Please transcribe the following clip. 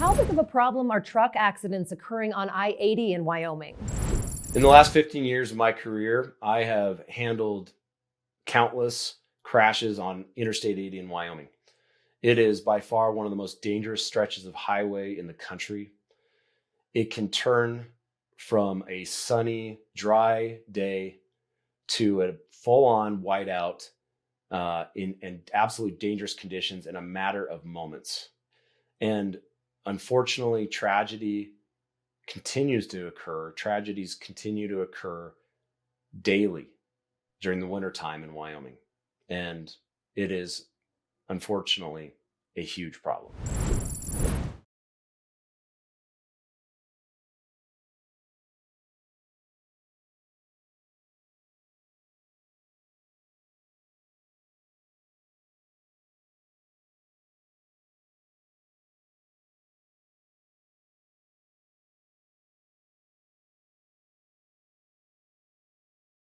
How big of a problem are truck accidents occurring on I-80 in Wyoming? In the last 15 years of my career, I have handled countless crashes on Interstate 80 in Wyoming. It is by far one of the most dangerous stretches of highway in the country. It can turn from a sunny, dry day to a full-on whiteout in absolutely dangerous conditions in a matter of moments. And unfortunately, tragedy continues to occur. Tragedies continue to occur daily during the wintertime in Wyoming. And it is unfortunately a huge problem.